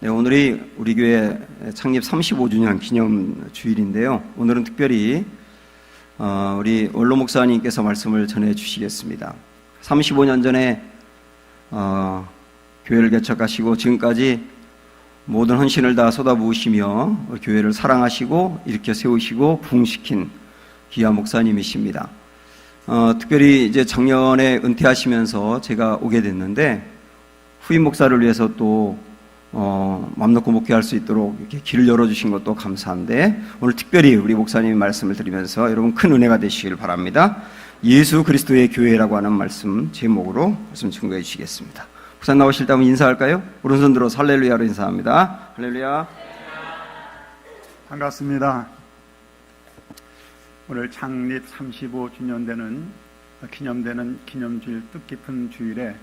네, 오늘이 우리 교회 창립 35주년 기념 주일인데요. 오늘은 특별히 우리 원로 목사님께서 말씀을 전해 주시겠습니다. 35년 전에 교회를 개척하시고 지금까지 모든 헌신을 다 쏟아부으시며 교회를 사랑하시고 일으켜 세우시고 부흥시킨 귀한 목사님이십니다. 특별히 이제 작년에 은퇴하시면서 제가 오게 됐는데 후임 목사를 위해서 또 맘 놓고 목회할 수 있도록 이렇게 길을 열어주신 것도 감사한데, 오늘 특별히 우리 목사님의 말씀을 드리면서 여러분 큰 은혜가 되시길 바랍니다. 예수 그리스도의 교회라고 하는 말씀 제목으로 말씀 증거해 주시겠습니다. 목사님 나오실 때 한번 인사할까요? 오른손 들어 할렐루야로 인사합니다. 할렐루야. 반갑습니다. 오늘 창립 35주년 기념되는 기념주일 뜻깊은 주일에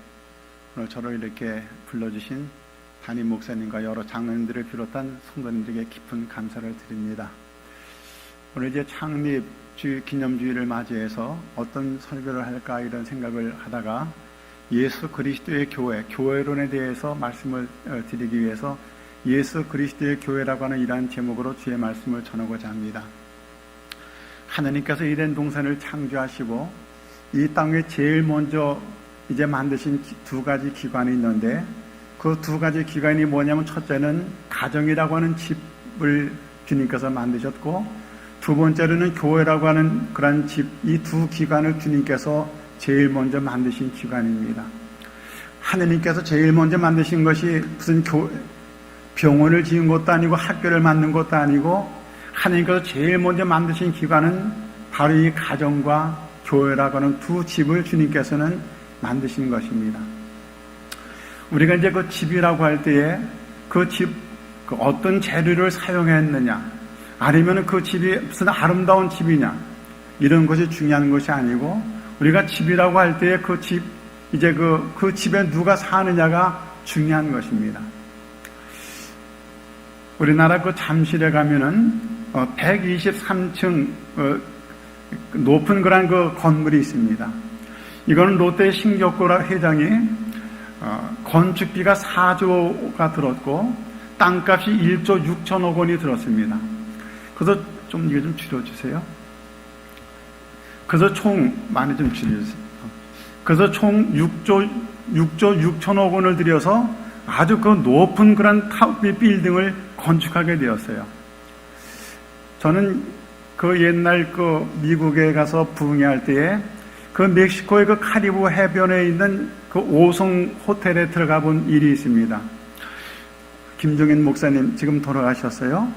오늘 저를 이렇게 불러주신 담임 목사님과 여러 장로님들을 비롯한 성도님들에게 깊은 감사를 드립니다. 오늘 이제 창립 기념주일을 맞이해서 어떤 설교를 할까 이런 생각을 하다가 예수 그리스도의 교회론에 대해서 말씀을 드리기 위해서 예수 그리스도의 교회라고 하는 이러한 제목으로 주의 말씀을 전하고자 합니다. 하나님께서 이런 동산을 창조하시고 이 땅에 제일 먼저 이제 만드신 두 가지 기관이 있는데, 그 두 가지 기관이 뭐냐면, 첫째는 가정이라고 하는 집을 주님께서 만드셨고, 두 번째로는 교회라고 하는 그런 집, 이 두 기관을 주님께서 제일 먼저 만드신 기관입니다. 하느님께서 제일 먼저 만드신 것이 무슨 병원을 지은 것도 아니고 학교를 만든 것도 아니고, 하느님께서 제일 먼저 만드신 기관은 바로 이 가정과 교회라고 하는 두 집을 주님께서는 만드신 것입니다. 우리가 이제 그 집이라고 할 때에 그 집, 어떤 재료를 사용했느냐, 아니면 그 집이 무슨 아름다운 집이냐, 이런 것이 중요한 것이 아니고, 우리가 집이라고 할 때에 그 집, 이제 그 집에 누가 사느냐가 중요한 것입니다. 우리나라 그 잠실에 가면은 123층 높은 그런 그 건물이 있습니다. 이거는 롯데 신격고라 회장이 건축비가 4조가 들었고 땅값이 1조 6천억 원이 들었습니다. 그래서 좀 이거 좀 줄여주세요. 그래서 총 많이 좀 줄여주세요. 그래서 총 6조 6천억 원을 들여서 아주 그 높은 그런 빌딩을 건축하게 되었어요. 저는 그 옛날 그 미국에 가서 부흥회할 때에 그 멕시코의 그 카리브 해변에 있는 그 5성 호텔에 들어가 본 일이 있습니다. 김종인 목사님 지금 돌아가셨어요.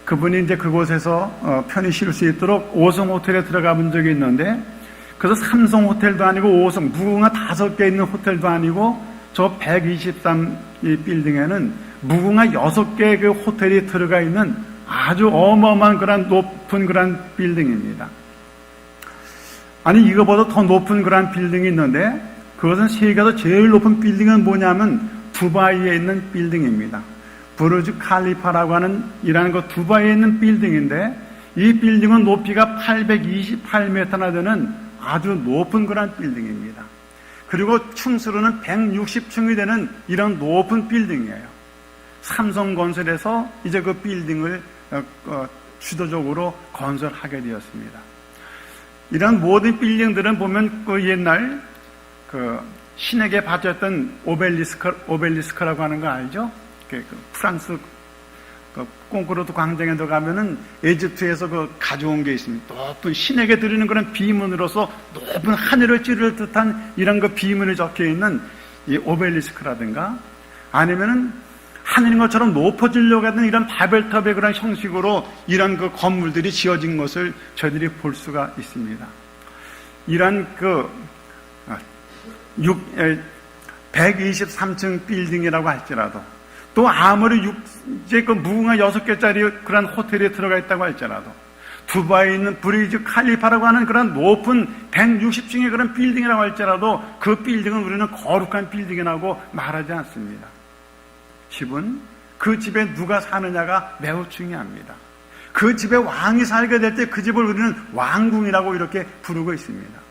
그분이 이제 그곳에서 편히 쉴 수 있도록 5성 호텔에 들어가 본 적이 있는데, 그래서 3성 호텔도 아니고 5성, 무궁화 5개 있는 호텔도 아니고, 저 123 이 빌딩에는 무궁화 6개의 그 호텔이 들어가 있는 아주 어마어마한 그런 높은 그런 빌딩입니다. 아니, 이거보다 더 높은 그런 빌딩이 있는데, 그것은 세계에서 제일 높은 빌딩은 뭐냐면 두바이에 있는 빌딩입니다. 부르즈 칼리파라고 하는 이라는 그 두바이에 있는 빌딩인데, 이 빌딩은 높이가 828m나 되는 아주 높은 그런 빌딩입니다. 그리고 층수로는 160층이 되는 이런 높은 빌딩이에요. 삼성건설에서 이제 그 빌딩을 주도적으로 건설하게 되었습니다. 이런 모든 빌딩들은 보면 그 옛날 그 신에게 바쳤던 오벨리스크라고 하는 거 알죠? 그 프랑스 그 콩쿠르드 광장에 들어가면은 에집트에서 그 가져온 게 있습니다. 높은 신에게 드리는 그런 비문으로서 높은 하늘을 찌를 듯한 이런 그 비문이 적혀 있는 이 오벨리스크라든가, 아니면은 하늘인 것처럼 높아지려고 하는 이런 바벨탑의 그런 형식으로 이런 그 건물들이 지어진 것을 저희들이 볼 수가 있습니다. 이런 그 123층 빌딩이라고 할지라도, 또 아무리 이제 그 무궁화 6개짜리 그런 호텔에 들어가 있다고 할지라도, 두바이에 있는 브리즈 칼리파라고 하는 그런 높은 160층의 그런 빌딩이라고 할지라도, 그 빌딩은 우리는 거룩한 빌딩이라고 말하지 않습니다. 집은 그 집에 누가 사느냐가 매우 중요합니다. 그 집에 왕이 살게 될 때 그 집을 우리는 왕궁이라고 이렇게 부르고 있습니다.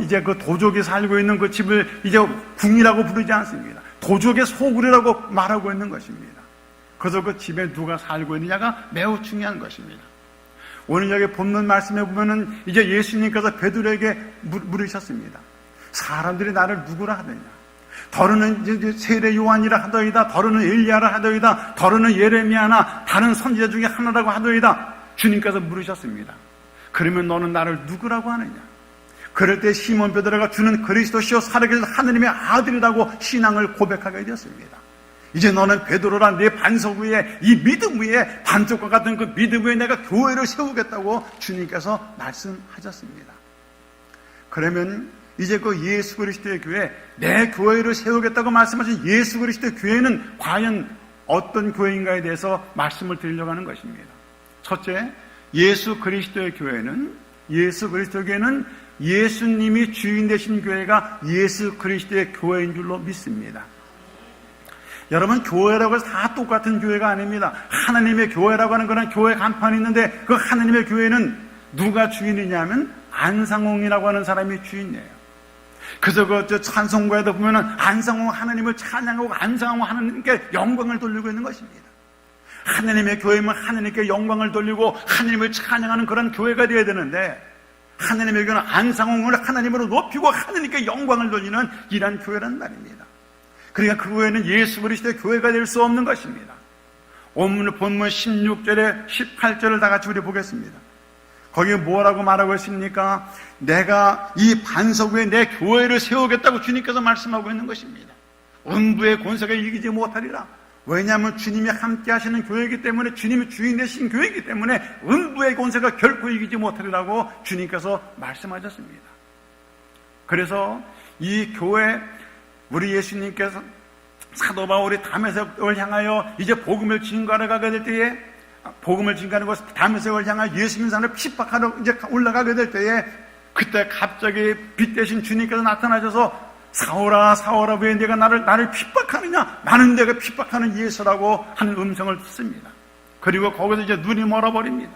이제 그 도적이 살고 있는 그 집을 이제 궁이라고 부르지 않습니다. 도적의 소굴이라고 말하고 있는 것입니다. 그래서 그 집에 누가 살고 있느냐가 매우 중요한 것입니다. 오늘 여기 본문 말씀에 보면은 이제 예수님께서 베드로에게 물으셨습니다. 사람들이 나를 누구라 하느냐? 더러는 이제 세례 요한이라 하더이다. 더러는 엘리야라 하더이다. 더러는 예레미야나 다른 선지자 중에 하나라고 하더이다. 주님께서 물으셨습니다. 그러면 너는 나를 누구라고 하느냐? 그럴 때 시몬 베드로가 주는 그리스도시요 살아계신 하느님의 아들이라고 신앙을 고백하게 되었습니다. 이제 너는 베드로라, 내 반석 위에, 이 믿음 위에, 반석과 같은 그 믿음 위에 내가 교회를 세우겠다고 주님께서 말씀하셨습니다. 그러면 이제 그 예수 그리스도의 교회, 내 교회를 세우겠다고 말씀하신 예수 그리스도의 교회는 과연 어떤 교회인가에 대해서 말씀을 드리려고 하는 것입니다. 첫째, 예수 그리스도의 교회는 예수님이 주인 되신 교회가 예수 그리스도의 교회인 줄로 믿습니다. 여러분, 교회라고 해서 다 똑같은 교회가 아닙니다. 하나님의 교회라고 하는 그런 교회 간판이 있는데 그 하나님의 교회는 누가 주인이냐면 안상홍이라고 하는 사람이 주인이에요. 그래서 그 찬송가에도 보면은 안상홍 하나님을 찬양하고 안상홍 하나님께 영광을 돌리고 있는 것입니다. 하나님의 교회면 하나님께 영광을 돌리고 하나님을 찬양하는 그런 교회가 되어야 되는데 하나님의 교회는 안상홍을 하나님으로 높이고 하나님께 영광을 돌리는 이러한 교회란 말입니다. 그러니까 그 교회는 예수 그리스도의 교회가 될 수 없는 것입니다. 오늘 본문 16절에 18절을 다 같이 우리 보겠습니다. 거기에 뭐라고 말하고 있습니까? 내가 이 반석 위에 내 교회를 세우겠다고 주님께서 말씀하고 있는 것입니다. 음부의 권세가 이기지 못하리라. 왜냐하면 주님이 함께 하시는 교회이기 때문에, 주님이 주인 되신 교회이기 때문에 음부의 권세가 결코 이기지 못하리라고 주님께서 말씀하셨습니다. 그래서 이 교회, 우리 예수님께서 사도 바울이 다메섹을 향하여 이제 복음을 증거하러 가게 될 때에, 복음을 증거하는 것, 다메섹을 향하여 예수님 산을 핍박하러 이제 올라가게 될 때에, 그때 갑자기 빛 대신 주님께서 나타나셔서 사울아 사울아 왜 내가 나를 핍박하느냐? 나는 내가 핍박하는 예수라고 하는 음성을 듣습니다. 그리고 거기서 이제 눈이 멀어버립니다.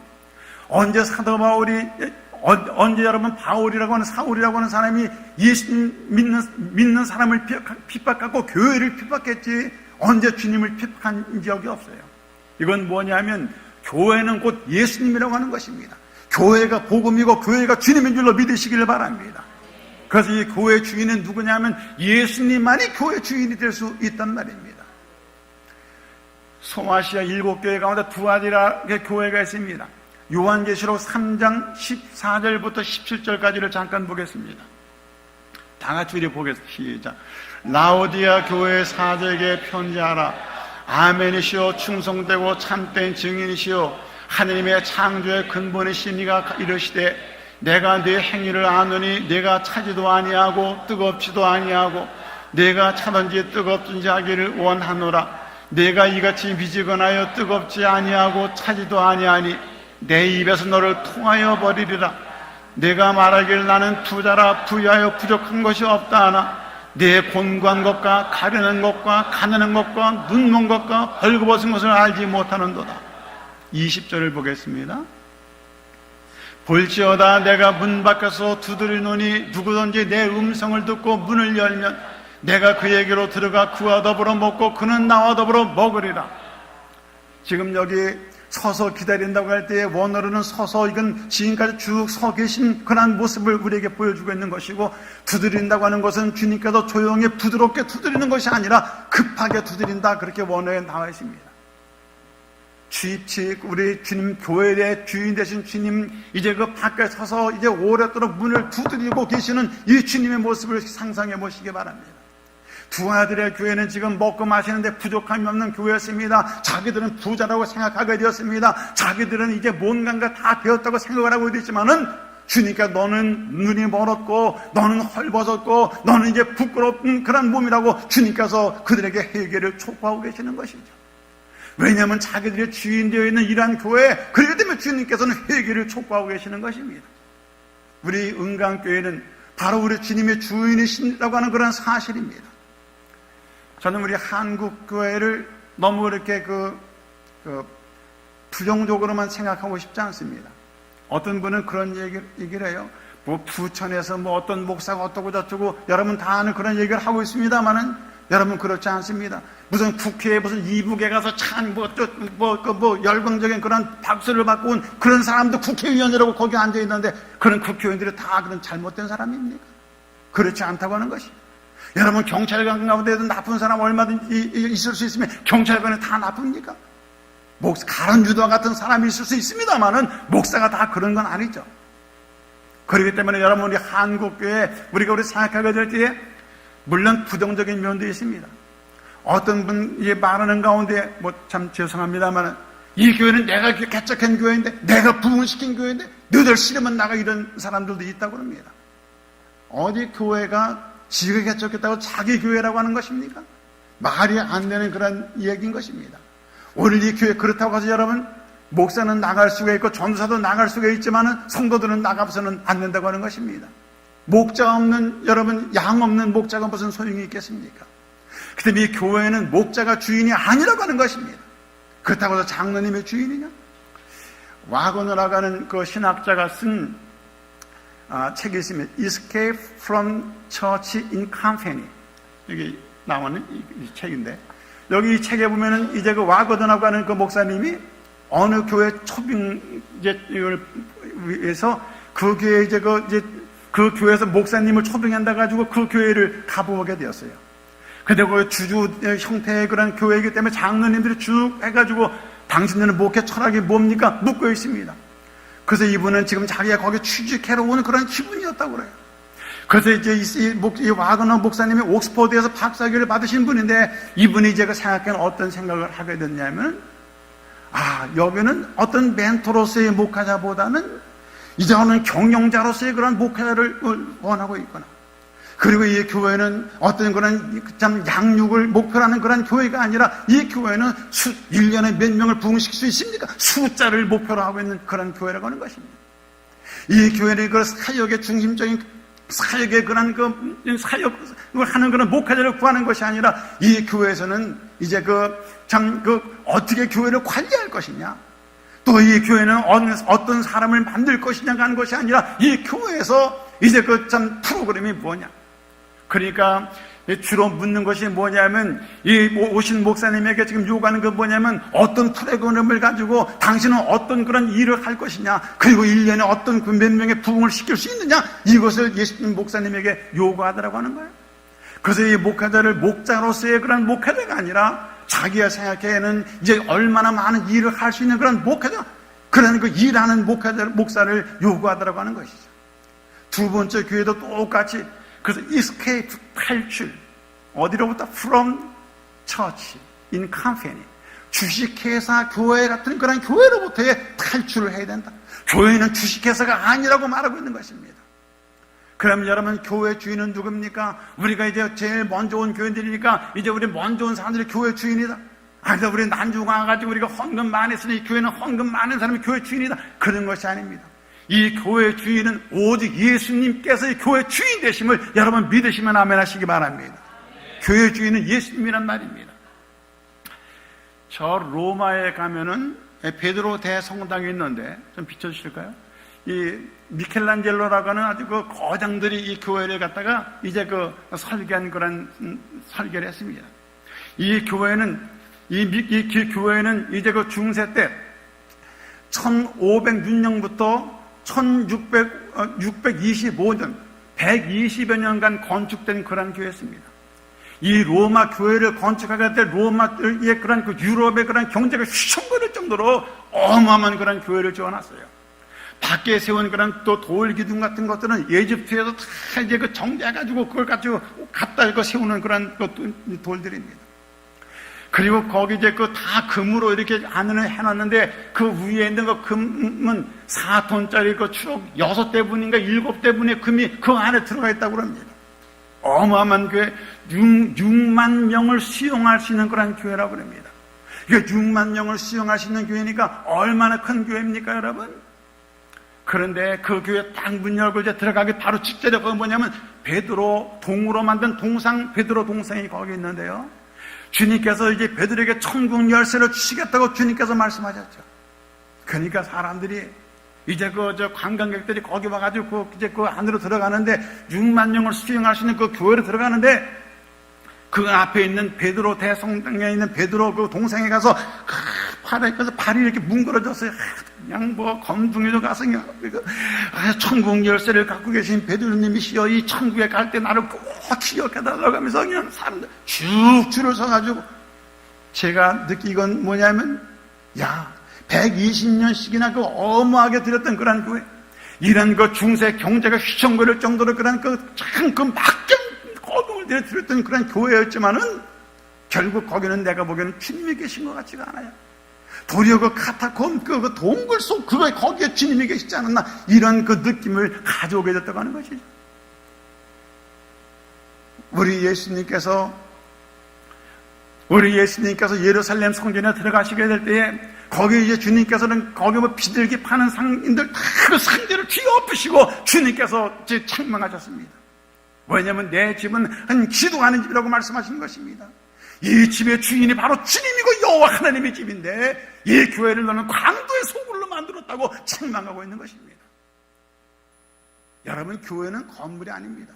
언제 사도 바울이, 언제 여러분 바울이라고 하는 사울이라고 하는 사람이 예수님 믿는 사람을 핍박하고 교회를 핍박했지 언제 주님을 핍박한 적이 없어요. 이건 뭐냐면 교회는 곧 예수님이라고 하는 것입니다. 교회가 복음이고 교회가 주님인 줄로 믿으시기를 바랍니다. 그래서 이 교회의 주인은 누구냐면 예수님만이 교회의 주인이 될 수 있단 말입니다. 소아시아 7교회 가운데 두아디라의 교회가 있습니다. 요한계시록 3장 14절부터 17절까지를 잠깐 보겠습니다. 다 같이 우리 보겠습니다. 시작. 라오디아 교회 사제에게 편지하라. 아멘이시오 충성되고 참된 증인이시오 하느님의 창조의 근본이신 이가 이르시되 내가 네 행위를 아노니 내가 차지도 아니하고 뜨겁지도 아니하고 내가 차든지 뜨겁든지 하기를 원하노라. 내가 이같이 미지근하여 뜨겁지 아니하고 차지도 아니하니 내 입에서 너를 통하여 버리리라. 내가 말하기를 나는 부자라 부유하여 부족한 것이 없다 하나 내 곤고한 것과 가려는 것과 가느는 것과 눈먼 것과 헐거벗은 것을 알지 못하는도다. 20절을 보겠습니다. 볼지어다 내가 문 밖에서 두드리노니 누구든지 내 음성을 듣고 문을 열면 내가 그에게로 들어가 그와 더불어 먹고 그는 나와 더불어 먹으리라. 지금 여기 서서 기다린다고 할 때에 원어로는 서서, 이건 지금까지 쭉 서 계신 그런 모습을 우리에게 보여주고 있는 것이고, 두드린다고 하는 것은 주님께서 조용히 부드럽게 두드리는 것이 아니라 급하게 두드린다, 그렇게 원어에 나와 있습니다. 우리 주님, 교회의 주인 되신 주님, 이제 그 밖에 서서 이제 오랫도록 문을 두드리고 계시는 이 주님의 모습을 상상해 보시기 바랍니다. 두 아들의 교회는 지금 먹고 마시는데 부족함이 없는 교회였습니다. 자기들은 부자라고 생각하게 되었습니다. 자기들은 이제 뭔가 다 배웠다고 생각을 하고 있지만은 주니까 너는 눈이 멀었고 너는 헐벗었고 너는 이제 부끄럽은 그런 몸이라고 주님께서 그들에게 회개를 촉구하고 계시는 것이죠. 왜냐하면 자기들의 주인 되어 있는 이러한 교회, 그렇기 때문에 주님께서는 회개를 촉구하고 계시는 것입니다. 우리 은강교회는 바로 우리 주님의 주인이시라고 하는 그런 사실입니다. 저는 우리 한국교회를 너무 이렇게 부정적으로만 생각하고 싶지 않습니다. 어떤 분은 그런 얘기를 해요. 부천에서 어떤 목사가 어떠고 저쩌고 여러분 다 아는 그런 얘기를 하고 있습니다만은 여러분 그렇지 않습니다. 무슨 국회에 무슨 이북에 가서 열광적인 그런 박수를 받고 온 그런 사람도 국회의원이라고 거기 앉아 있는데 그런 국회의원들이 다 그런 잘못된 사람입니까? 그렇지 않다고 하는 것이. 여러분 경찰관 가운데도 나쁜 사람 얼마든지 있을 수 있으면 경찰관이 다 나쁩니까? 가론유다 같은 사람이 있을 수 있습니다만은 목사가 다 그런 건 아니죠. 그렇기 때문에 여러분 우리 한국교회 우리 생각하게 될 때에 물론 부정적인 면도 있습니다. 어떤 분이 말하는 가운데 참 죄송합니다만 이 교회는 내가 개척한 교회인데 내가 부흥시킨 교회인데 너희들 싫으면 나가 이런 사람들도 있다고 합니다. 어디 교회가 지가 개척했다고 자기 교회라고 하는 것입니까? 말이 안 되는 그런 얘기인 것입니다. 오늘 이 교회 그렇다고 해서 여러분 목사는 나갈 수가 있고 전도사도 나갈 수가 있지만 성도들은 나가서는 안 된다고 하는 것입니다. 목자 없는 여러분 양 없는 목자가 무슨 소용이 있겠습니까? 그 때문에 이 교회는 목자가 주인이 아니라고 하는 것입니다. 그렇다고 해서 장로님의 주인이냐? 와그너라고 하는 그 신학자가 쓴 책이 있습니다. Escape from Church in Company. 여기 나오는 이 책인데 여기 이 책에 보면은 이제 그 와그너라고 하는 그 목사님이 어느 교회 초빙을 위해서 그 교회 그 교회에서 목사님을 초빙한다 가지고 그 교회를 가보게 되었어요. 근데 그 주주 형태의 그런 교회이기 때문에 장로님들이 쭉 해가지고 당신들은 목회 철학이 뭡니까? 묻고 있습니다. 그래서 이분은 지금 자기가 거기 취직해러 오는 그런 기분이었다고 그래요. 그래서 이제 이 와그너 목사님이 옥스퍼드에서 박사학위를 받으신 분인데 이분이 이제 생각하는 어떤 생각을 하게 됐냐면 여기는 어떤 멘토로서의 목회자보다는 이제는 경영자로서의 그런 목회자를 원하고 있구나. 그리고 이 교회는 어떤 그런 참 양육을 목표로 하는 그런 교회가 아니라 이 교회는 1년에 몇 명을 부흥시킬 수 있습니까? 숫자를 목표로 하고 있는 그런 교회라고 하는 것입니다. 이 교회는 그 사역의 중심적인 사역의 그런 사역을 하는 그런 목회자를 구하는 것이 아니라 이 교회에서는 이제 어떻게 교회를 관리할 것이냐, 또 이 교회는 어떤 사람을 만들 것이냐가 하는 것이 아니라 이 교회에서 이제 프로그램이 뭐냐. 그러니까 주로 묻는 것이 뭐냐면 이 오신 목사님에게 지금 요구하는 건 뭐냐면 어떤 프로그램을 가지고 당신은 어떤 그런 일을 할 것이냐, 그리고 1년에 어떤 몇 명의 부흥을 시킬 수 있느냐, 이것을 예수님 목사님에게 요구하더라고 하는 거예요. 그래서 이 목회자를 목자로서의 그런 목회자가 아니라 자기가 생각해는 이제 얼마나 많은 일을 할 수 있는 그런 목회자, 그런 그 일하는 목사를 요구하더라고 하는 것이죠. 두 번째 교회도 똑같이 그래서 escape, 탈출. 어디로부터? From church in company. 주식회사, 교회 같은 그런 교회로부터의 탈출을 해야 된다. 교회는 주식회사가 아니라고 말하고 있는 것입니다. 그럼 여러분 교회 주인은 누굽니까? 우리가 이제 제일 먼저 온 교인들이니까 이제 우리 먼저 온 사람들이 교회 주인이다. 그래서 우리 난주가 와가지고 우리가 헌금 많이 했으니 교회는 헌금 많은 사람이 교회 주인이다. 그런 것이 아닙니다. 이 교회 주인은 오직 예수님께서 이 교회 주인 되심을 여러분 믿으시면 아멘 하시기 바랍니다. 교회 주인은 예수님이란 말입니다. 저 로마에 가면은 베드로 대성당이 있는데 좀 비춰주실까요? 이 미켈란젤로라고 하는 아주 그 거장들이 이 교회를 갖다가 이제 설계한 그런 설계를 했습니다. 이 교회는 이 교회는 이제 중세 때 1506년부터 1625년 120여 년간 건축된 그런 교회였습니다. 이 로마 교회를 건축하게 될 로마의 그런 유럽의 그런 경제가 휘청거릴 정도로 어마어마한 그런 교회를 지어놨어요. 밖에 세운 그런 또 돌 기둥 같은 것들은 이집트에서 다 이제 정제해가지고 그걸 가지고 갖다 세우는 그런 돌들입니다. 그리고 거기 이제 다 금으로 이렇게 안을 해놨는데 그 위에 있는 그 금은 4톤짜리 그 추록 6대분인가 7대분의 금이 그 안에 들어가 있다고 합니다. 어마어마한 교회, 6만 명을 수용할 수 있는 그런 교회라고 합니다. 그러니까 6만 명을 수용할 수 있는 교회니까 얼마나 큰 교회입니까, 여러분? 그런데 그 교회 딱 문 열고 이제 들어가기 바로 직전에 거기 뭐냐면 베드로 동으로 만든 동상, 베드로 동상이 거기 있는데요. 주님께서 이제 베드로에게 천국 열쇠를 주시겠다고 주님께서 말씀하셨죠. 그러니까 사람들이 이제 관광객들이 거기 와가지고 이제 그 안으로 들어가는데 6만 명을 수용할 수 있는 그 교회로 들어가는데 그 앞에 있는 베드로 대성당에 있는 베드로 그 동상에 가서 발이 이렇게 뭉그러졌어요. 그냥 뭐 검둥이도 가서 천국 열쇠를 갖고 계신 베드로님이시여, 이 천국에 갈 때 나를 꼭 기억해달라고 하면서 그냥 사람들 쭉 줄을 서가지고, 제가 느끼건 뭐냐면, 120년씩이나 그 어마하게 드렸던 그런 교회, 이런 그 중세 경제가 휘청거릴 정도로 그런 참 막경 거동을 드렸던 그런 교회였지만은, 결국 거기는 내가 보기에는 주님이 계신 것 같지가 않아요. 도리어 그 카타콤, 그 동굴 속, 거기에 주님이 계시지 않았나, 이런 그 느낌을 가져오게 됐다고 하는 것이죠. 우리 예수님께서 예루살렘 성전에 들어가시게 될 때에, 거기 이제 주님께서는 거기 뭐 비둘기 파는 상인들 다 그 상대를 뒤엎으시고 주님께서 이제 책망하셨습니다. 왜냐하면 내 집은 한 기도하는 집이라고 말씀하신 것입니다. 이 집의 주인이 바로 주님이고 여호와 하나님의 집인데, 이 교회를 너는 광도의 소굴로 만들었다고 책망하고 있는 것입니다. 여러분, 교회는 건물이 아닙니다.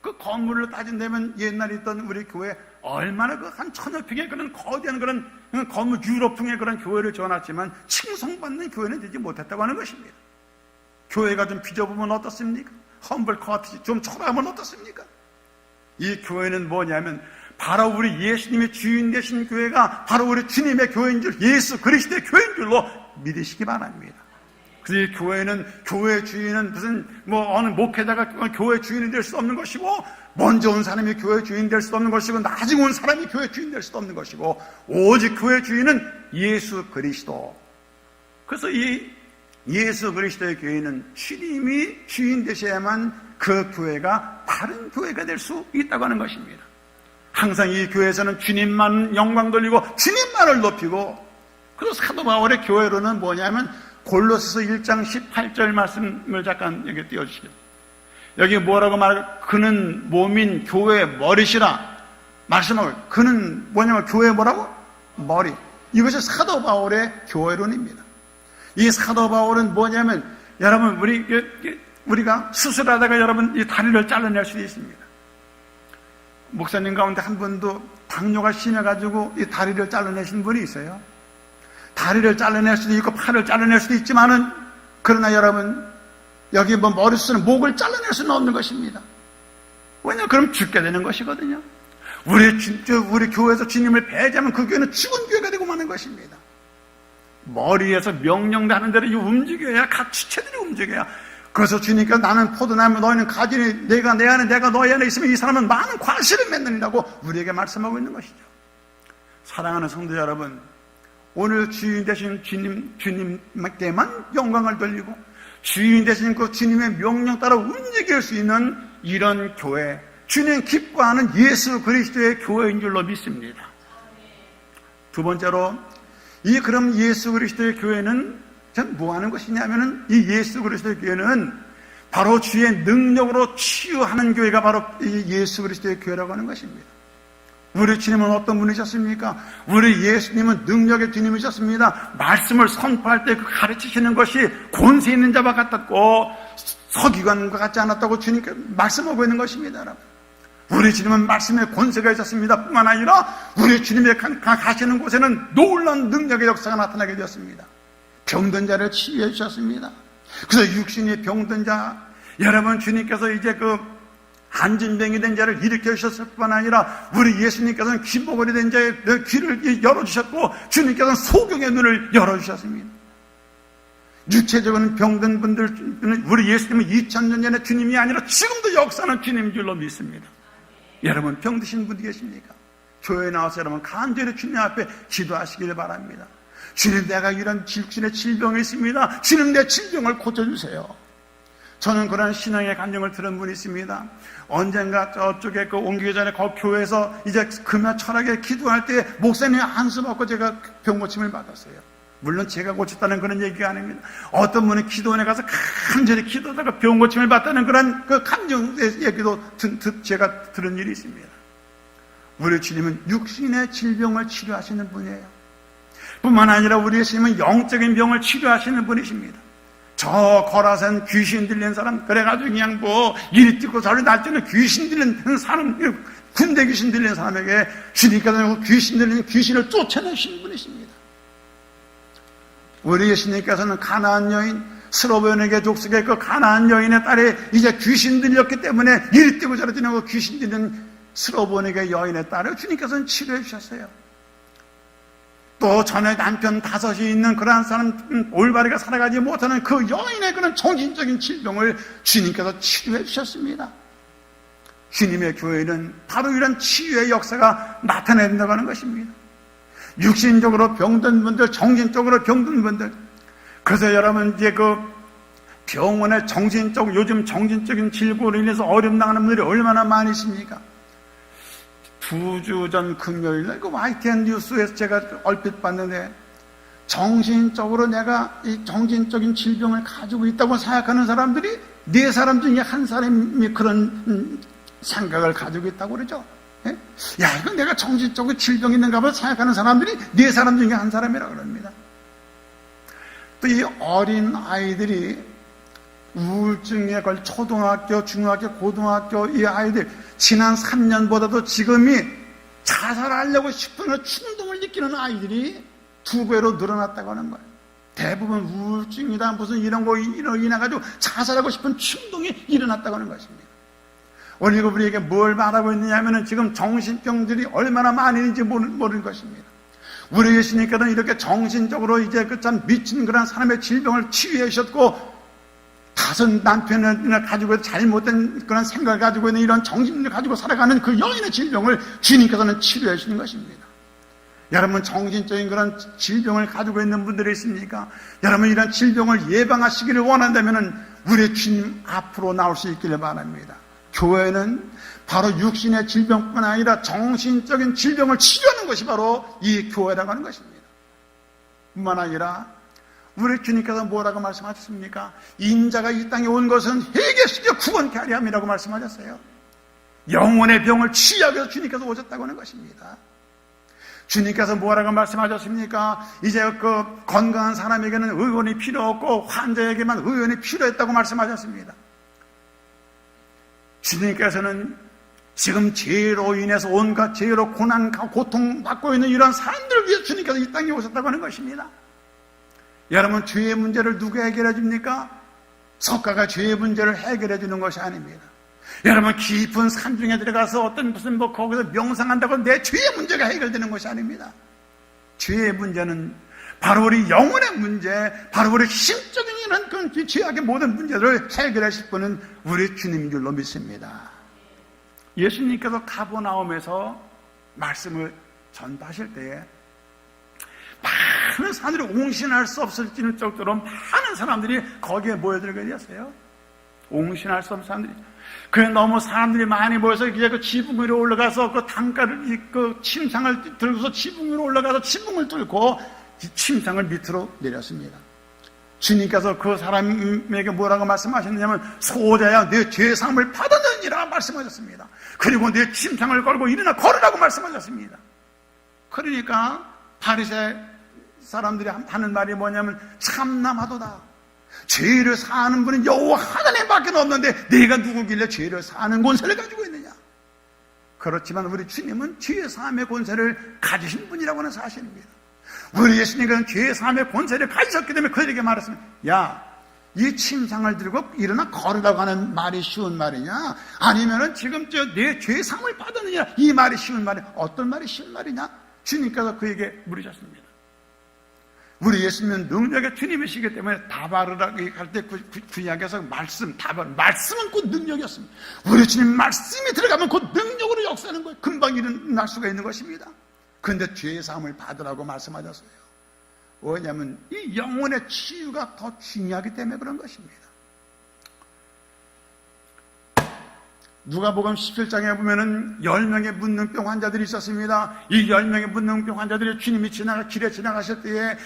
그 건물을 따진다면 옛날에 있던 우리 교회 얼마나 그 한 1000여 평의 그런 거대한 그런 건물, 유럽풍의 그런 교회를 지어놨지만 칭송받는 교회는 되지 못했다고 하는 것입니다. 교회가 좀 빚어보면 어떻습니까? 험블 커티지 좀 초라하면 어떻습니까? 이 교회는 뭐냐면 바로 우리 예수님의 주인 되신 교회가 바로 우리 주님의 교회인 줄, 예수 그리스도의 교회인 줄로 믿으시기 바랍니다. 그래서 이 교회는, 교회 주인은 무슨 어느 목회자가 교회 주인이 될 수 없는 것이고, 먼저 온 사람이 교회 주인 될 수 없는 것이고, 나중에 온 사람이 교회 주인 될 수도 없는 것이고, 오직 교회 주인은 예수 그리스도. 그래서 이 예수 그리스도의 교회는 주님이 주인 되셔야만 그 교회가 다른 교회가 될 수 있다고 하는 것입니다. 항상 이 교회에서는 주님만 영광 돌리고 주님만을 높이고, 그래서 사도 바울의 교회로는 뭐냐면 골로새서 1장 18절 말씀을 잠깐 여기 띄워주시죠. 여기 뭐라고 말하고, 그는 몸인 교회의 머리시라 말씀하고, 그는 뭐냐면 교회의 뭐라고? 머리. 이것이 사도 바울의 교회론입니다. 이 사도 바울은 뭐냐면, 여러분 우리가 수술하다가 여러분 이 다리를 잘라낼 수도 있습니다. 목사님 가운데 한 분도 당뇨가 심해가지고 이 다리를 잘라내신 분이 있어요. 다리를 잘라낼 수도 있고 팔을 잘라낼 수도 있지만은, 그러나 여러분 여기 머릿수는 목을 잘라낼 수는 없는 것입니다. 왜냐하면 그럼 죽게 되는 것이거든요. 우리 교회에서 주님을 배제하면 그 교회는 죽은 교회가 되고 마는 것입니다. 머리에서 명령하는 대로 움직여야, 각 지체들이 움직여야. 그래서 주님께서 나는 포도나무, 너희는 가지니, 내가 내 안에, 내가 너희 안에 있으면 이 사람은 많은 과실을 맺느니라고 우리에게 말씀하고 있는 것이죠. 사랑하는 성도 여러분, 오늘 주인 되신 주님께만 영광을 돌리고 주인 되신 그 주님의 명령 따라 움직일 수 있는 이런 교회, 주님 기뻐하는 예수 그리스도의 교회인 줄로 믿습니다. 두 번째로, 그럼 예수 그리스도의 교회는 뭐 하는 것이냐면은, 이 예수 그리스도의 교회는 바로 주의 능력으로 치유하는 교회가 바로 이 예수 그리스도의 교회라고 하는 것입니다. 우리 주님은 어떤 분이셨습니까? 우리 예수님은 능력의 주님이셨습니다. 말씀을 선포할 때 그 가르치시는 것이 권세 있는 자와 같았고 서기관과 같지 않았다고 주님께서 말씀하고 있는 것입니다. 여러분. 우리 주님은 말씀의 권세가 있었습니다. 뿐만 아니라 우리 주님의 가시는 곳에는 놀라운 능력의 역사가 나타나게 되었습니다. 병든 자를 치유해 주셨습니다. 그래서 육신이 병든 자, 여러분 주님께서 이제 그 안진병이 된 자를 일으켜 주셨을 뿐 아니라 우리 예수님께서는 귀머거리 된 자의 귀를 열어주셨고, 주님께서는 소경의 눈을 열어주셨습니다. 육체적인 병든 분들, 우리 예수님은 2000년 전에 주님이 아니라 지금도 역사는 주님인 줄로 믿습니다. 여러분 병드신 분이 계십니까? 교회에 나와서 여러분 간절히 주님 앞에 기도하시길 바랍니다. 주님, 내가 이런 육신의 질병이 있습니다. 주님, 내 질병을 고쳐주세요. 저는 그런 신앙의 간증을 들은 분이 있습니다. 언젠가 저쪽에 옮기기 전에 그 교회에서 이제 금요 철학에 기도할 때 목사님이 한수 받고 제가 병 고침을 받았어요. 물론 제가 고쳤다는 그런 얘기가 아닙니다. 어떤 분은 기도원에 가서 간절히 기도하다가 병 고침을 받다는 그런 그 감정 얘기도 제가 들은 일이 있습니다. 우리 주님은 육신의 질병을 치료하시는 분이에요. 뿐만 아니라 우리 예수님은 영적인 병을 치료하시는 분이십니다. 저 거라산 귀신 들린 사람, 그래가지고 그냥 이리 뛰고 저리 날뛰는 귀신 들린 사람, 군대 귀신 들리는 사람에게 주님께서는 귀신 들리는 귀신을 쫓아내시는 분이십니다. 우리 예수님께서는 가나안 여인 스로베니게 족속의 그 가나안 여인의 딸이 이제 귀신 들렸기 때문에 이리 뛰고 저리 뛰는 그 귀신 들리는 스로베니게 여인의 딸을 주님께서는 치료해 주셨어요. 또 전에 남편 5이 있는 그러한 사람, 올바르게 살아가지 못하는 그 여인의 그런 정신적인 질병을 주님께서 치료해 주셨습니다. 주님의 교회는 바로 이런 치유의 역사가 나타낸다고 하는 것입니다. 육신적으로 병든 분들, 정신적으로 병든 분들. 그래서 여러분 이제 그 병원에 요즘 정신적인 질고로 인해서 어려움 당하는 분들이 얼마나 많으십니까? 2주 전 금요일날 그 YTN 뉴스에서 제가 얼핏 봤는데, 정신적으로 내가 이 정신적인 질병을 가지고 있다고 생각하는 사람들이 4사람 중에 1사람이 그런 생각을 가지고 있다고 그러죠. 예? 야, 이거 내가 정신적으로 질병이 있는가 봐 생각하는 사람들이 4사람 중에 1사람이라고 그럽니다. 또 이 어린 아이들이 우울증에 걸린 초등학교, 중학교, 고등학교 이 아이들 지난 3년보다도 지금이 자살하려고 싶은 충동을 느끼는 아이들이 2배로 늘어났다고 하는 거예요. 대부분 우울증이다 무슨 이런 거 인해가지고 자살하고 싶은 충동이 일어났다고 하는 것입니다. 오늘 우리에게 뭘 말하고 있느냐 하면은 지금 정신병들이 얼마나 많이 있는지 모르는 것입니다. 우리 예수님께서는 이렇게 정신적으로 이제 그 참 미친 그런 사람의 질병을 치유해 주셨고, 5 남편을 가지고 잘못된 그런 생각을 가지고 있는 이런 정신을 가지고 살아가는 그 여인의 질병을 주님께서는 치료해 주시는 것입니다. 여러분, 정신적인 그런 질병을 가지고 있는 분들이 있습니까? 여러분, 이런 질병을 예방하시기를 원한다면 우리 주님 앞으로 나올 수 있기를 바랍니다. 교회는 바로 육신의 질병뿐만 아니라 정신적인 질병을 치료하는 것이 바로 이 교회라고 하는 것입니다. 뿐만 아니라 우리 주님께서 뭐라고 말씀하셨습니까? 인자가 이 땅에 온 것은 회개시켜 구원케 하려 함이라고 말씀하셨어요. 영혼의 병을 치유하기 위해서 주님께서 오셨다고 하는 것입니다. 주님께서 뭐라고 말씀하셨습니까? 이제 그 건강한 사람에게는 의원이 필요 없고 환자에게만 의원이 필요했다고 말씀하셨습니다. 주님께서는 지금 죄로 인해서 온갖 죄로 고난, 고통받고 있는 이런 사람들을 위해 주님께서 이 땅에 오셨다고 하는 것입니다. 여러분, 죄의 문제를 누가 해결해 줍니까? 석가가 죄의 문제를 해결해 주는 것이 아닙니다. 여러분, 깊은 산중에 들어가서 어떤 무슨 거기서 명상한다고 내 죄의 문제가 해결되는 것이 아닙니다. 죄의 문제는 바로 우리 영혼의 문제, 바로 우리 심적인 이런 그 죄악의 모든 문제를 해결하실 분은 우리 주님인 줄로 믿습니다. 예수님께서 가버나움에서 말씀을 전파하실 때에 많은 사람들이 옹신할 수 없을 정도로 많은 사람들이 거기에 모여들게 되었어요. 옹신할 수 없는 사람들이. 그래, 너무 사람들이 많이 모여서 이제 그 지붕 위로 올라가서 그 단가를, 그 침상을 들고서 지붕 위로 올라가서 지붕을 뚫고 침상을 밑으로 내렸습니다. 주님께서 그 사람에게 뭐라고 말씀하셨냐면, 소자야, 내 죄사함을 받았느니라 말씀하셨습니다. 그리고 내 침상을 걸고 일어나 걸으라고 말씀하셨습니다. 그러니까 바리새 사람들이 하는 말이 뭐냐면, 참남하도다. 죄를 사하는 분은 여호와 하나님밖에 없는데 내가 누구길래 죄를 사하는 권세를 가지고 있느냐? 그렇지만 우리 주님은 죄 사함의 권세를 가지신 분이라고 하는 사실입니다. 우리 예수님은 죄 사함의 권세를 가지셨기 때문에 그들에게 말했습니다. 야, 이 침상을 들고 일어나 걸으라고 하는 말이 쉬운 말이냐? 아니면은 지금 내 죄 사함을 받았느냐? 이 말이 쉬운 말이냐? 어떤 말이 쉬운 말이냐? 주님께서 그에게 물으셨습니다. 우리 예수님은 능력의 주님이시기 때문에 다바르라고 할 때 구약에서 말씀은 곧 능력이었습니다. 우리 주님 말씀이 들어가면 곧 능력으로 역사하는 거예요. 금방 일어날 수가 있는 것입니다. 그런데 죄의 사함을 받으라고 말씀하셨어요. 왜냐하면 이 영혼의 치유가 더 중요하기 때문에 그런 것입니다. 누가복음 17장에 보면은 10명의 문둥병 환자들이 있었습니다. 이 10명의 문둥병 환자들이 주님이 길에 지나가실 때에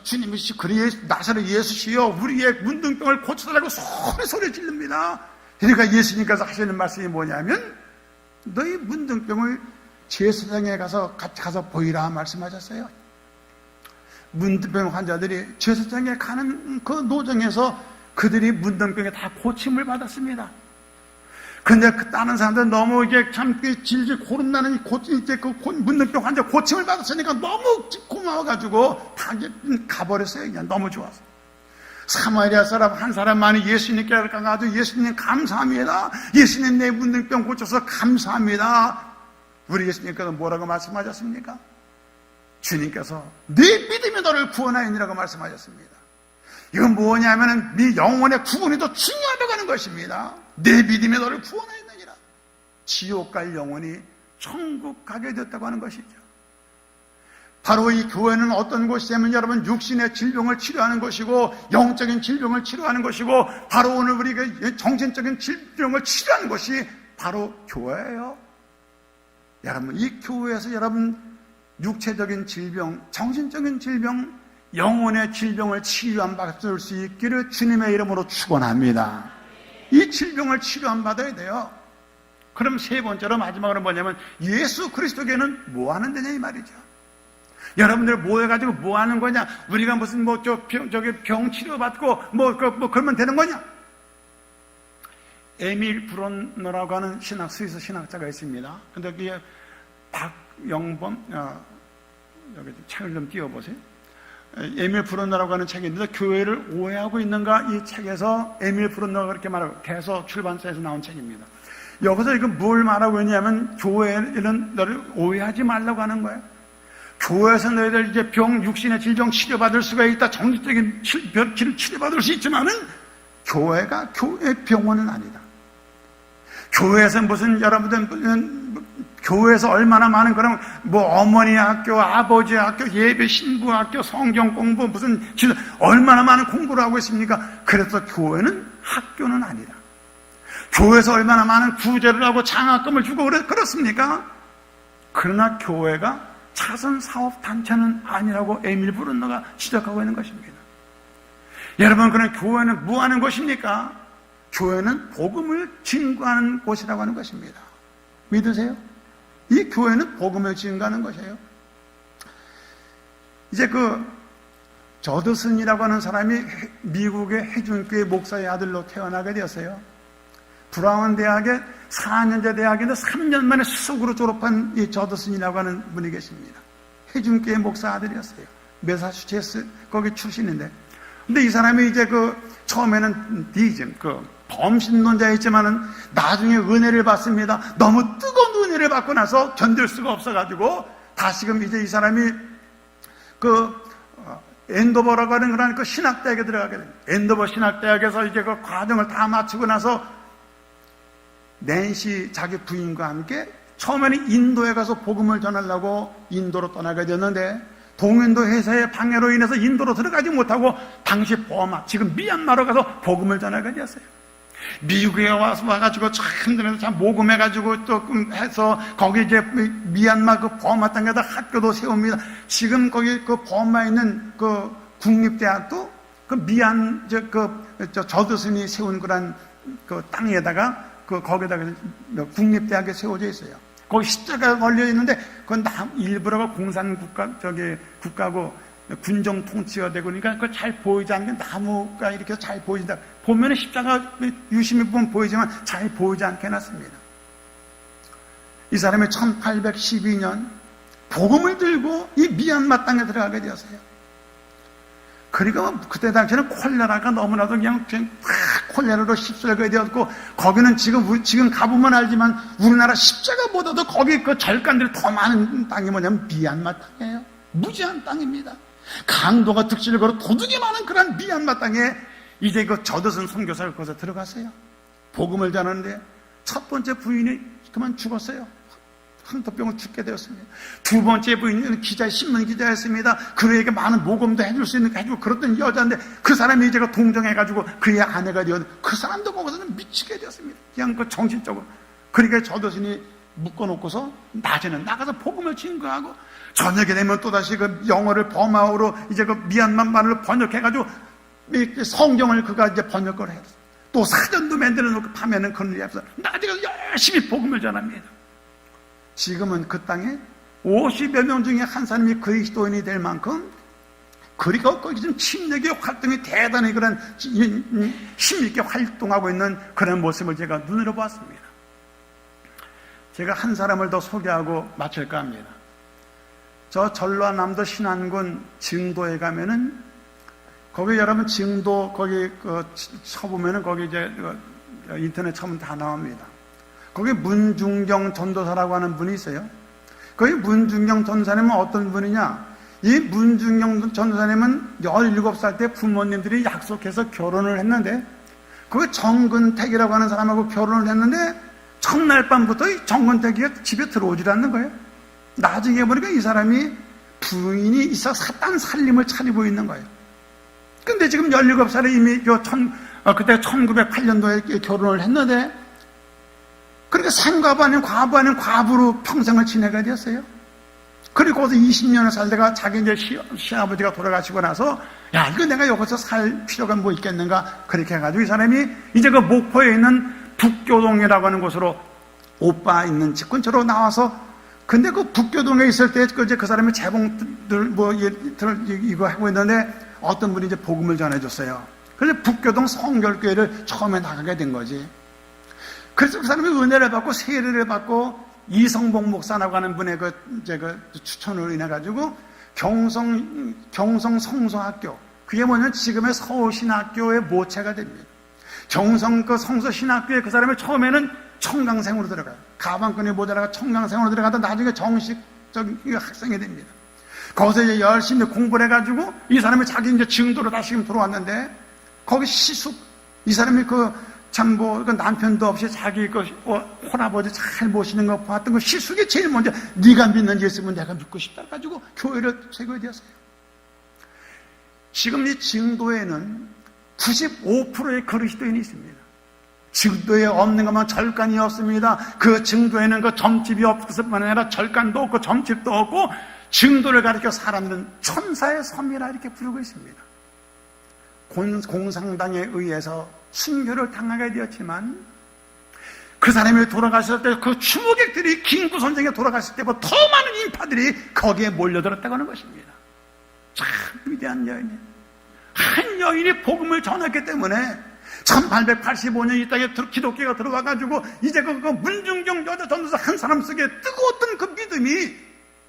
주님이 그리에 나사렛 예수시여 우리의 문둥병을 고쳐달라고 소리 지릅니다. 그러니까 예수님께서 하시는 말씀이 뭐냐면, 너희 문둥병을 제사장에 가서 같이 가서 보이라 말씀하셨어요. 문둥병 환자들이 제사장에 가는 그 노정에서 그들이 문둥병에 다 고침을 받았습니다. 근데 그 다른 사람들 너무 이게 참 질질 고름나는 이제 그 문둥병 환자 고침을 받았으니까 너무 고마워가지고 다 가버렸어요. 그냥 너무 좋아서. 사마리아 사람 한 사람만이 예수님께 가가지고 예수님 감사합니다. 예수님 내 문둥병 고쳐서 감사합니다. 우리 예수님께서 뭐라고 말씀하셨습니까? 주님께서 네 믿음이 너를 구원하였느라고 말씀하셨습니다. 이건 뭐냐면은 네 영혼의 구원이 더 중요하다고 하는 것입니다. 내 믿음이 너를 구원하였느니라. 지옥 갈 영혼이 천국 가게 됐다고 하는 것이죠. 바로 이 교회는 어떤 곳이냐면 여러분 육신의 질병을 치료하는 것이고 영적인 질병을 치료하는 것이고 바로 오늘 우리가 정신적인 질병을 치료하는 것이 바로 교회예요. 여러분 이 교회에서 여러분 육체적인 질병, 정신적인 질병, 영혼의 질병을 치유한 받을 수 있기를 주님의 이름으로 축원합니다. 이 질병을 치료한 받아야 돼요. 그럼 세 번째로 마지막으로 뭐냐면 예수 그리스도께는 뭐 하는 데냐 이 말이죠. 여러분들 모여가지고 뭐 하는 거냐? 우리가 무슨 병 치료받고 그러면 되는 거냐? 에밀 브론너라고 하는 스위스 신학자가 있습니다. 근데 그게 박영범 여기 책을 좀 띄워보세요. 에밀 브론너라고 하는 책이 있는데 교회를 오해하고 있는가 이 책에서 에밀 브론너가 그렇게 말하고 대서 출판사에서 나온 책입니다. 여기서 이건 뭘 말하고 있냐면 교회는 너를 오해하지 말라고 하는 거예요. 교회에서 너희들 이제 육신의 질병 치료받을 수가 있다. 정신적인 질병 치료받을 수 있지만은 교회가 교회 병원은 아니다. 교회에서 무슨 여러분들 교회에서 얼마나 많은 그런 어머니 학교, 아버지 학교, 예배 신부 학교, 성경 공부 무슨 얼마나 많은 공부를 하고 있습니까? 그래서 교회는 학교는 아니다. 교회에서 얼마나 많은 구제를 하고 장학금을 주고 그렇습니까? 그러나 교회가 자선 사업 단체는 아니라고 에밀 브론너가 지적하고 있는 것입니다. 여러분 그런 교회는 뭐 하는 곳입니까? 교회는 복음을 증거하는 곳이라고 하는 것입니다. 믿으세요? 이 교회는 복음을 증거하는 것이에요. 이제 저드슨이라고 하는 사람이 미국의 해준교회 목사의 아들로 태어나게 되었어요. 브라운 대학의 4년제 대학인데 3년 만에 수석으로 졸업한 이 저드슨이라고 하는 분이 계십니다. 해준교회 목사 아들이었어요. 매사추세츠 거기 출신인데. 근데 이 사람이 이제 처음에는 디즘, 범신론자였지만은 나중에 은혜를 받습니다. 너무 뜨거운 은혜를 받고 나서 견딜 수가 없어가지고 다시금 이제 이 사람이 엔도버라고 하는 그런 신학대학에 들어가게 됩니다. 엔도버 신학대학에서 이제 그 과정을 다 마치고 나서 낸시 자기 부인과 함께 처음에는 인도에 가서 복음을 전하려고 인도로 떠나게 됐는데 동인도 회사의 방해로 인해서 인도로 들어가지 못하고 당시 버마, 지금 미얀마로 가서 복음을 전하게 되었어요. 미국에 와가지고 참 모금해가지고 또 해서 거기 이제 미얀마 버마 땅에다 학교도 세웁니다. 지금 거기 버마에 있는 국립대학도 저드슨이 세운 그런 땅에다가 거기다가 국립대학에 세워져 있어요. 거기 십자가가 걸려 있는데 그건 일부러가 국가고 군정 통치가 되고 그러니까 그 잘 보이지 않게 나무가 이렇게 잘 보인다. 보면은 십자가 유심히 보면 보이지만 잘 보이지 않게 해놨습니다. 이 사람이 1812년 복음을 들고 이 미얀마 땅에 들어가게 되었어요. 그리고 그때 당시에는 콜레라가 너무나도 그냥 콜레라로 휩쓸게 되었고 거기는 지금 가보면 알지만 우리나라 십자가보다도 거기 절간들이 더 많은 땅이 뭐냐면 미얀마 땅이에요. 무지한 땅입니다. 강도가 득실을 걸어 도둑이 많은 그런 미얀마 땅에 이제 저드슨 선교사가 거기서 들어갔어요. 복음을 전하는데 첫 번째 부인이 그만 죽었어요. 황토병을 죽게 되었습니다. 두 번째 부인은 신문 기자였습니다. 그에게 많은 모금도 해줄 수 있는 거 해주고 그랬던 여자인데 그 사람이 이제 동정해가지고 그의 아내가 되었는데 그 사람도 거기서는 미치게 되었습니다. 그냥 정신적으로. 그러니까 저드슨이 묶어놓고서 낮에는 나가서 복음을 증거하고 저녁에 되면 또다시 영어를 버마어로 이제 미얀마 말로 번역해가지고 성경을 그가 이제 번역을 해요. 또 사전도 만들어 놓고 밤에는 그런 일이 없어. 낮에 열심히 복음을 전합니다. 지금은 그 땅에 50여 명 중에 한 사람이 그리스도인이 될 만큼 그리고 거기 좀 침례교 활동이 대단히 그런 힘있게 활동하고 있는 그런 모습을 제가 눈으로 보았습니다. 제가 한 사람을 더 소개하고 마칠까 합니다. 저 전라남도 신안군 증도에 가면은 거기 여러분 증도 거기 쳐보면은 거기 이제 인터넷 쳐보면 다 나옵니다. 거기 문중경 전도사라고 하는 분이 있어요. 거기 문중경 전도사님은 어떤 분이냐? 이 문중경 전도사님은 17살 때 부모님들이 약속해서 결혼을 했는데 그 정근택이라고 하는 사람하고 결혼을 했는데 첫날 밤부터 이 정근택이가 집에 들어오질 않는 거예요. 나중에 보니까 이 사람이 부인이 있어 딴 살림을 차리고 있는 거예요. 근데 지금 17살에 이미 그때 1908년도에 결혼을 했는데 그러니까 생과부 아닌 과부 아닌 과부로 평생을 지내게 되었어요. 그리고 거기서 20년을 살다가 자기 이제 시아버지가 돌아가시고 나서 야, 이거 내가 여기서 살 필요가 뭐 있겠는가 그렇게 해가지고 이 사람이 이제 그 목포에 있는 북교동이라고 하는 곳으로 오빠 있는 집 근처로 나와서 근데 그 북교동에 있을 때 그 사람이 재봉들 이거 하고 있는데 어떤 분이 이제 복음을 전해줬어요. 그래서 북교동 성결교회를 처음에 나가게 된 거지. 그래서 그 사람이 은혜를 받고 세례를 받고 이성복 목사라고 하는 분의 추천으로 인해 가지고 경성 성서학교 그게 뭐냐면 지금의 서울신학교의 모체가 됩니다. 경성 그 성서신학교에 그 사람이 처음에는 청강생으로 들어가요. 가방끈이 모자라가 청강생으로 들어가다 나중에 정식적인 학생이 됩니다. 거기서 이제 열심히 공부를 해가지고 이 사람이 자기 이제 증도로 다시 들어왔는데 거기 시숙 이 사람이 그 남편도 없이 자기 홀아버지 잘 모시는 거 봤던 그 시숙이 제일 먼저 네가 믿는 예수 있으면 내가 믿고 싶다 가지고 교회를 세우게 되었어요. 지금 이 증도에는 95%의 그리스도인이 있습니다. 증도에 없는 것만 절간이 없습니다. 그 증도에는 그 점집이 없을 뿐 아니라 절간도 없고 점집도 없고 증도를 가리켜 사람들은 천사의 섬이라 이렇게 부르고 있습니다. 공산당에 의해서 순교를 당하게 되었지만 그 사람이 돌아가셨을 때 그 추모객들이 김구선생에 돌아갔을 때보다 더 많은 인파들이 거기에 몰려들었다고 하는 것입니다. 참 위대한 여인이에요. 한 여인이 복음을 전했기 때문에 1885년 이 땅에 기독교가 들어와가지고 이제 그 문중경 여자 전도사 한 사람 속에 뜨거웠던 그 믿음이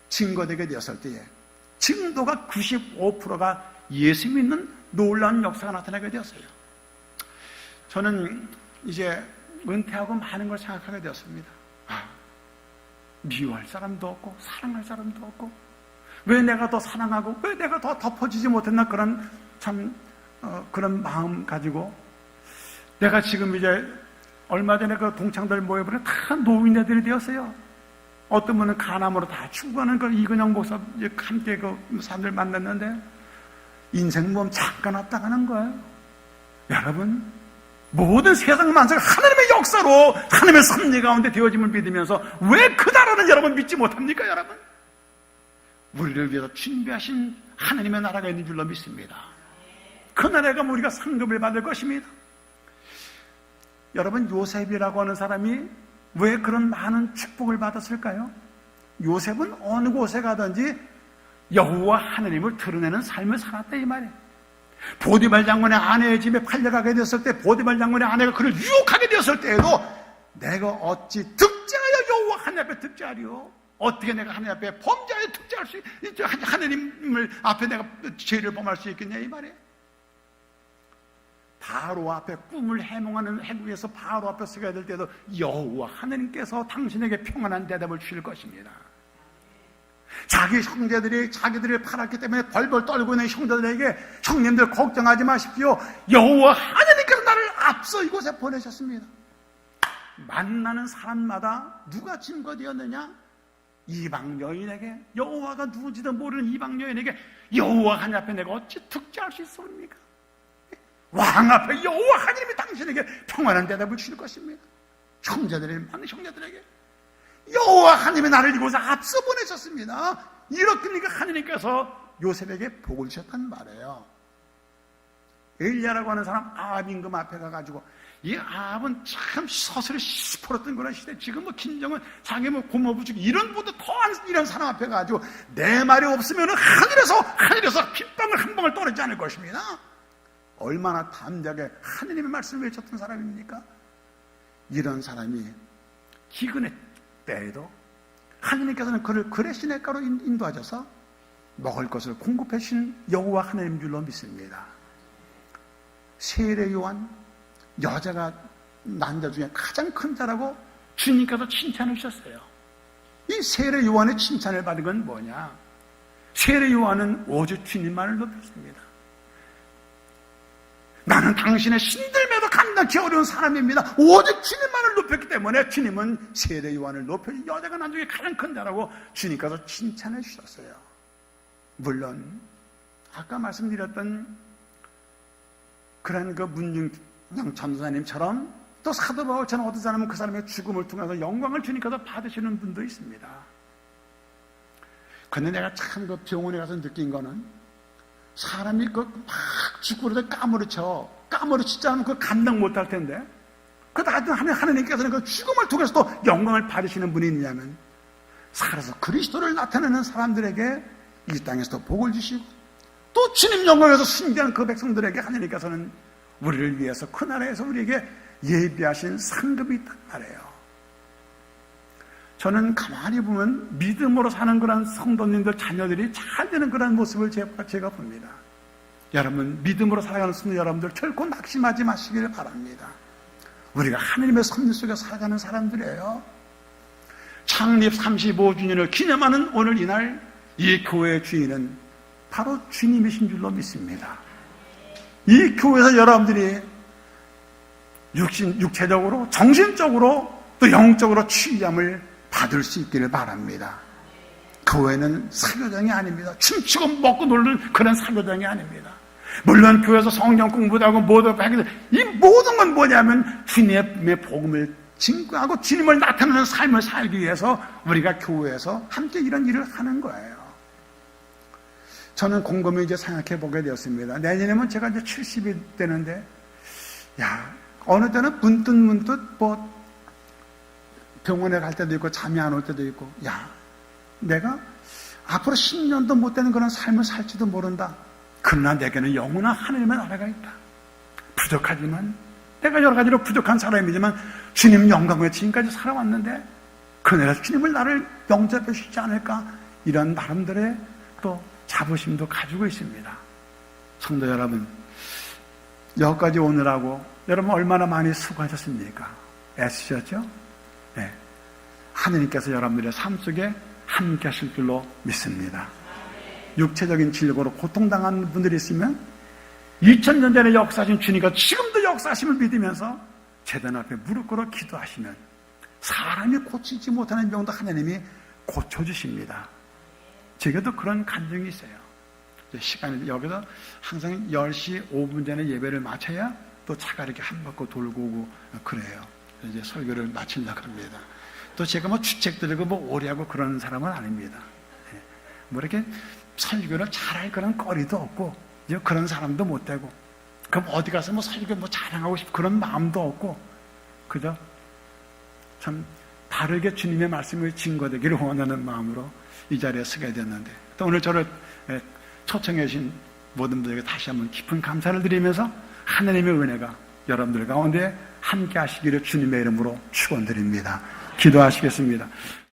증거되게 되었을 때에 증도가 95%가 예수 믿는 놀라운 역사가 나타나게 되었어요. 저는 이제 은퇴하고 많은 걸 생각하게 되었습니다. 미워할 사람도 없고 사랑할 사람도 없고 왜 내가 더 사랑하고 왜 내가 더 덮어지지 못했나 그런 그런 마음 가지고 내가 지금 이제 얼마 전에 그 동창들 모여보니 다 노인네들이 되었어요. 어떤 분은 간암으로 다 죽어가는 그 이근영 목사 함께 그 사람들 만났는데 인생 몸 잠깐 왔다 가는 거예요. 여러분 모든 세상 만사가 하나님의 역사로 하나님의 섭리 가운데 되어짐을 믿으면서 왜 그 나라는 여러분 믿지 못합니까 여러분? 우리를 위해서 준비하신 하나님의 나라가 있는 줄로 믿습니다. 그 나라가 우리가 상급을 받을 것입니다. 여러분 요셉이라고 하는 사람이 왜 그런 많은 축복을 받았을까요? 요셉은 어느 곳에 가든지 여호와 하나님을 드러내는 삶을 살았다 이 말이에요. 보디발 장군의 아내의 집에 팔려가게 되었을 때 보디발 장군의 아내가 그를 유혹하게 되었을 때에도 내가 어찌 득죄하여 여호와 하나님 앞에 득죄하리요? 어떻게 내가 하나님 앞에 범죄하여 득죄할 수 하나님을 앞에 내가 죄를 범할 수 있겠냐 이 말이에요. 바로 앞에 꿈을 해몽하는 해국에서 바로 앞에 서게 될 때도 여호와 하나님께서 당신에게 평안한 대답을 주실 것입니다. 자기 형제들이 자기들을 팔았기 때문에 벌벌 떨고 있는 형제들에게 형님들 걱정하지 마십시오. 여호와 하나님께서 나를 앞서 이곳에 보내셨습니다. 만나는 사람마다 누가 증거되었느냐? 이방 여인에게 여호와가 누군지도 모르는 이방 여인에게 여호와 하나님 앞에 내가 어찌 득죄할 수 있습니까? 왕 앞에 여호와 하나님이 당신에게 평안한 대답을 주실 것입니다. 형제들에게 많은 형제들에게 여호와 하나님이 나를 이곳에 앞서 보내셨습니다. 이렇게 하나님께서 요셉에게 복을 주셨단 말이에요. 엘리야라고 하는 사람 아합 임금 앞에 가가지고 이 아합은 참 서슬이 시퍼렇던 그런 시대. 지금 뭐 김정은 자기 뭐 고모부 주기 이런 분도 더한 이런 사람 앞에 가지고 내 말이 없으면 하늘에서 핏방울 한 방울 떨어지지 않을 것입니다. 얼마나 담대하게 하느님의 말씀을 외쳤던 사람입니까? 이런 사람이 기근에 때에도 하나님께서는 그를 그의 시냇가로 인도하셔서 먹을 것을 공급해 주신 여호와 하나님 줄로 믿습니다. 세례 요한, 여자가 난 자 중에 가장 큰 자라고 주님께서 칭찬을 주셨어요. 이 세례 요한의 칭찬을 받은 건 뭐냐? 세례 요한은 오직 주님만을 높였습니다. 나는 당신의 신들매도 감당하기 어려운 사람입니다. 오직 주님만을 높였기 때문에 주님은 세례 요한을 높여 여자가 난 중에 가장 큰 자라고 주님께서 칭찬해 주셨어요. 물론 아까 말씀드렸던 그런 그 문중영 전도사님처럼 또 사도 바울처럼 어떤 사람은 그 사람의 죽음을 통해서 영광을 주님께서 받으시는 분도 있습니다. 근데 내가 참 그 병원에 가서 느낀 거는 사람이 그 막 죽고 그러다 까무러치지 않으면 그 감당 못 할 텐데 그 하나님께서는 그 죽음을 통해서도 영광을 받으시는 분이 있냐면 살아서 그리스도를 나타내는 사람들에게 이 땅에서도 복을 주시고 또 주님 영광에서 숭배하는 그 백성들에게 하나님께서는 우리를 위해서 그 나라에서 우리에게 예비하신 상급이 있단 말이에요. 저는 가만히 보면 믿음으로 사는 그런 성도님들 자녀들이 잘 되는 그런 모습을 제가 봅니다. 여러분 믿음으로 살아가는 성도 여러분들 결코 낙심하지 마시기를 바랍니다. 우리가 하나님의 섭리 속에 살아가는 사람들이에요. 창립 35주년을 기념하는 오늘 이날 이 교회의 주인은 바로 주님이신 줄로 믿습니다. 이 교회에서 여러분들이 육체적으로 정신적으로 또 영적으로 치유함을 받을 수 있기를 바랍니다. 교회는 사교장이 아닙니다. 춤추고 먹고 놀는 그런 사교장이 아닙니다. 물론 교회에서 성경 공부도 하고 뭐도 하고 이 모든 건 뭐냐면 주님의 복음을 증거하고 주님을 나타내는 삶을 살기 위해서 우리가 교회에서 함께 이런 일을 하는 거예요. 저는 곰곰이 이제 생각해 보게 되었습니다. 내년에면 제가 이제 70이 되는데 어느 때는 문득 뭐 병원에 갈 때도 있고 잠이 안 올 때도 있고 내가 앞으로 10년도 못 되는 그런 삶을 살지도 모른다. 그러나 내게는 영원한 하나님의 나라가 있다. 부족하지만 내가 여러 가지로 부족한 사람이지만 주님 영광에 지금까지 살아왔는데 그날에 주님을 나를 영접해 주시지 않을까 이런 나름대로의 또 자부심도 가지고 있습니다. 성도 여러분 여기까지 오느라고 여러분 얼마나 많이 수고하셨습니까? 애쓰셨죠? 네. 하느님께서 여러분들의 삶 속에 함께 하실 줄로 믿습니다. 육체적인 질고로 고통당하는 분들이 있으면 2000년 전에 역사하신 주님과 지금도 역사하심을 믿으면서 제단 앞에 무릎 꿇어 기도하시면 사람이 고치지 못하는 병도 하나님이 고쳐주십니다. 제게도 그런 간증이 있어요. 시간이 여기서 항상 10시 5분 전에 예배를 마쳐야 또 차가 이렇게 한 바퀴 돌고 오고 그래요. 이제 설교를 마치려고 합니다. 또 제가 뭐 주책 들고 뭐 오래하고 그런 사람은 아닙니다. 뭐 이렇게 설교를 잘할 그런 거리도 없고 이제 그런 사람도 못 되고 그럼 어디 가서 뭐 설교 뭐 자랑하고 싶고 그런 마음도 없고 그저 참 바르게 주님의 말씀을 증거되기를 원하는 마음으로 이 자리에 서게 됐는데 또 오늘 저를 초청해 주신 모든 분들에게 다시 한번 깊은 감사를 드리면서 하나님의 은혜가 여러분들 가운데 함께 하시기를 주님의 이름으로 축원드립니다. 기도하시겠습니다.